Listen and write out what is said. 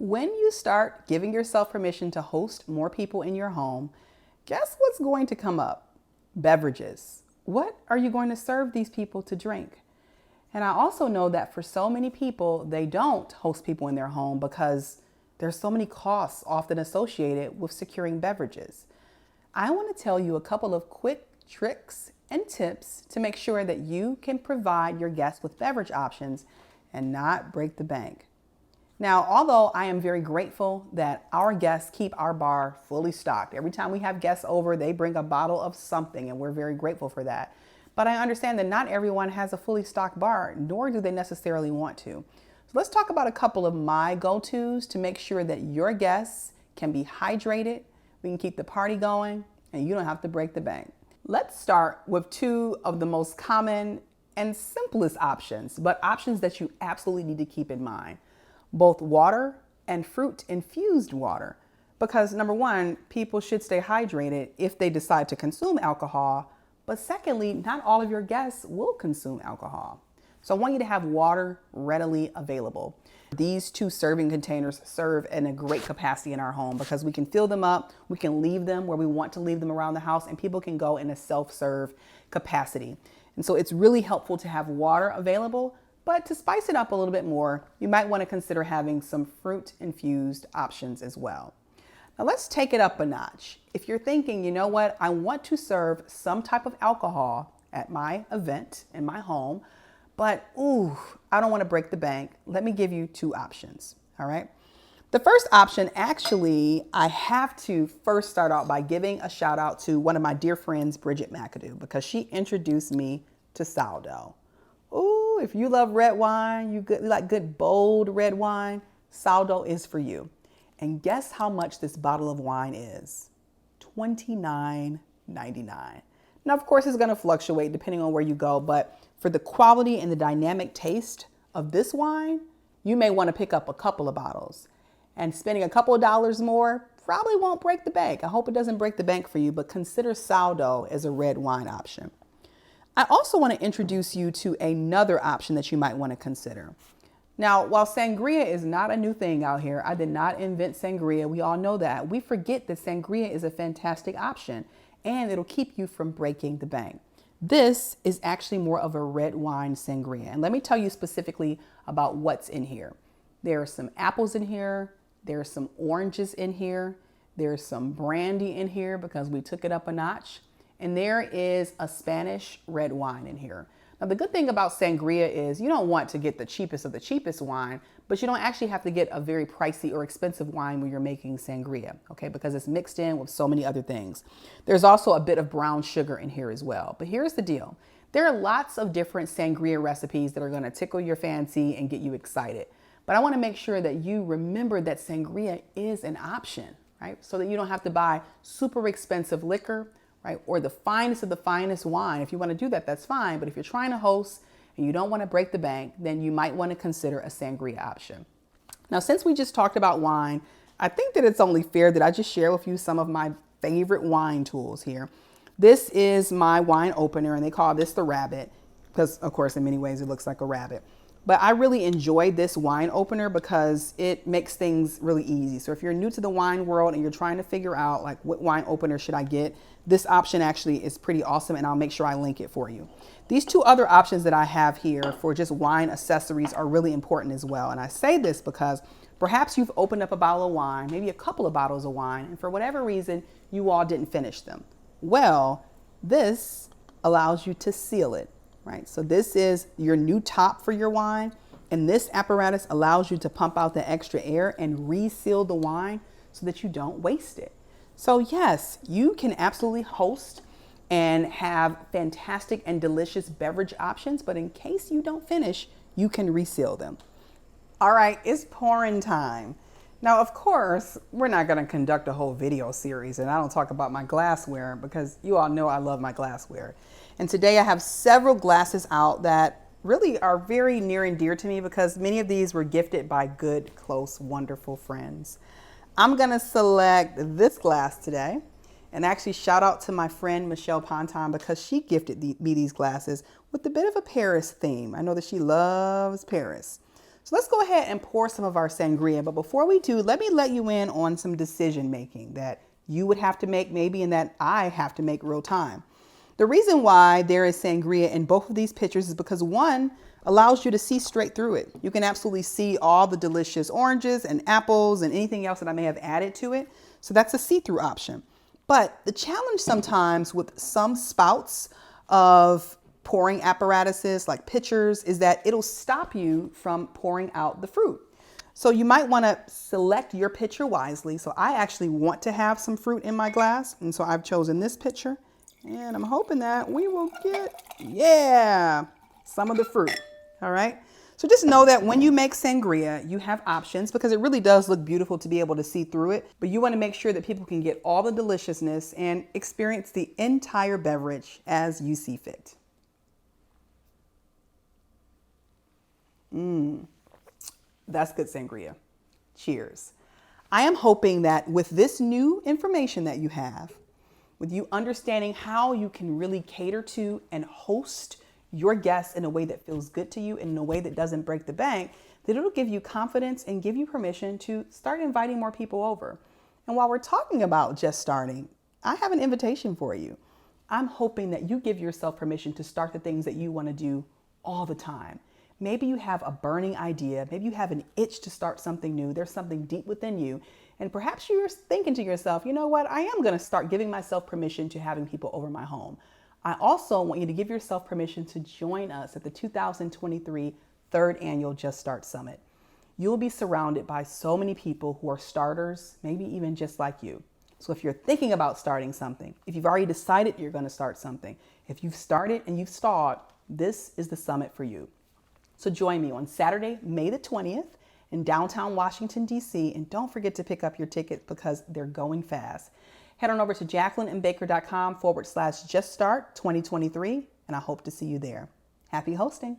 When you start giving yourself permission to host more people in your home, guess what's going to come up? Beverages. What are you going to serve these people to drink? And I also know that for so many people, they don't host people in their home because there's so many costs often associated with securing beverages. I want to tell you a couple of quick tricks and tips to make sure that you can provide your guests with beverage options and not break the bank. Now, although I am very grateful that our guests keep our bar fully stocked. Every time we have guests over, they bring a bottle of something, and we're very grateful for that. But I understand that not everyone has a fully stocked bar, nor do they necessarily want to. So let's talk about a couple of my go-tos to make sure that your guests can be hydrated, we can keep the party going, and you don't have to break the bank. Let's start with two of the most common and simplest options, but options that you absolutely need to keep in mind. Both water and fruit infused water. Because number one, people should stay hydrated if they decide to consume alcohol. But secondly, not all of your guests will consume alcohol. So I want you to have water readily available. These two serving containers serve in a great capacity in our home because we can fill them up, we can leave them where we want to leave them around the house, and people can go in a self-serve capacity. And so it's really helpful to have water available. But to spice it up a little bit more, you might want to consider having some fruit-infused options as well. Now let's take it up a notch. If you're thinking, you know what, I want to serve some type of alcohol at my event in my home, but I don't want to break the bank, let me give you two options, all right? The first option, actually, I have to first start out by giving a shout out to one of my dear friends, Bridget McAdoo, because she introduced me to sourdough. Ooh, if you love red wine, you like good bold red wine, sourdough is for you. And guess how much this bottle of wine is? $29.99. Now, of course, it's going to fluctuate depending on where you go, but for the quality and the dynamic taste of this wine, you may want to pick up a couple of bottles. And spending a couple of dollars more probably won't break the bank. I hope it doesn't break the bank for you, but consider sourdough as a red wine option. I also want to introduce you to another option that you might want to consider. Now, while sangria is not a new thing out here, I did not invent sangria. We all know that. We forget that sangria is a fantastic option and it'll keep you from breaking the bank. This is actually more of a red wine sangria. And let me tell you specifically about what's in here. There are some apples in here. There are some oranges in here. There's some brandy in here because we took it up a notch. And there is a Spanish red wine in here. Now, the good thing about sangria is you don't want to get the cheapest of the cheapest wine, but you don't actually have to get a very pricey or expensive wine when you're making sangria, okay? Because it's mixed in with so many other things. There's also a bit of brown sugar in here as well. But here's the deal. There are lots of different sangria recipes that are going to tickle your fancy and get you excited. But I want to make sure that you remember that sangria is an option, right? So that you don't have to buy super expensive liquor, right? Or the finest of the finest wine. If you want to do that, that's fine. But if you're trying to host and you don't want to break the bank, then you might want to consider a sangria option. Now, since we just talked about wine, I think that it's only fair that I just share with you some of my favorite wine tools here. This is my wine opener, and they call this the rabbit because, of course, in many ways it looks like a rabbit. But I really enjoy this wine opener because it makes things really easy. So if you're new to the wine world and you're trying to figure out like what wine opener should I get, this option actually is pretty awesome, and I'll make sure I link it for you. These two other options that I have here for just wine accessories are really important as well. And I say this because perhaps you've opened up a bottle of wine, maybe a couple of bottles of wine, and for whatever reason, you all didn't finish them. Well, this allows you to seal it. Right, so this is your new top for your wine, and this apparatus allows you to pump out the extra air and reseal the wine so that you don't waste it. So yes, you can absolutely host and have fantastic and delicious beverage options, but in case you don't finish, you can reseal them. All right, it's pouring time. Now, of course, we're not going to conduct a whole video series, and I don't talk about my glassware because you all know I love my glassware. And today I have several glasses out that really are very near and dear to me because many of these were gifted by good, close, wonderful friends. I'm going to select this glass today and actually shout out to my friend Michelle Ponton because she gifted me these glasses with a bit of a Paris theme. I know that she loves Paris. So let's go ahead and pour some of our sangria. But before we do, let me let you in on some decision making that you would have to make maybe and that I have to make real time. The reason why there is sangria in both of these pictures is because one allows you to see straight through it. You can absolutely see all the delicious oranges and apples and anything else that I may have added to it. So that's a see-through option. But the challenge sometimes with some spouts of pouring apparatuses like pitchers is that it'll stop you from pouring out the fruit. So you might want to select your pitcher wisely. So I actually want to have some fruit in my glass. And so I've chosen this pitcher. And I'm hoping that we will get, some of the fruit. All right. So just know that when you make sangria, you have options because it really does look beautiful to be able to see through it. But you want to make sure that people can get all the deliciousness and experience the entire beverage as you see fit. That's good sangria. Cheers. I am hoping that with this new information that you have, with you understanding how you can really cater to and host your guests in a way that feels good to you and in a way that doesn't break the bank, that it'll give you confidence and give you permission to start inviting more people over. And while we're talking about just starting, I have an invitation for you. I'm hoping that you give yourself permission to start the things that you want to do all the time. Maybe you have a burning idea. Maybe you have an itch to start something new. There's something deep within you. And perhaps you're thinking to yourself, you know what? I am going to start giving myself permission to having people over my home. I also want you to give yourself permission to join us at the 2023 third annual Just Start Summit. You'll be surrounded by so many people who are starters, maybe even just like you. So if you're thinking about starting something, if you've already decided you're going to start something, if you've started and you've stalled, this is the summit for you. So join me on Saturday, May the 20th in downtown Washington, D.C. And don't forget to pick up your tickets because they're going fast. Head on over to jacquelineandbaker.com/juststart2023, and I hope to see you there. Happy hosting.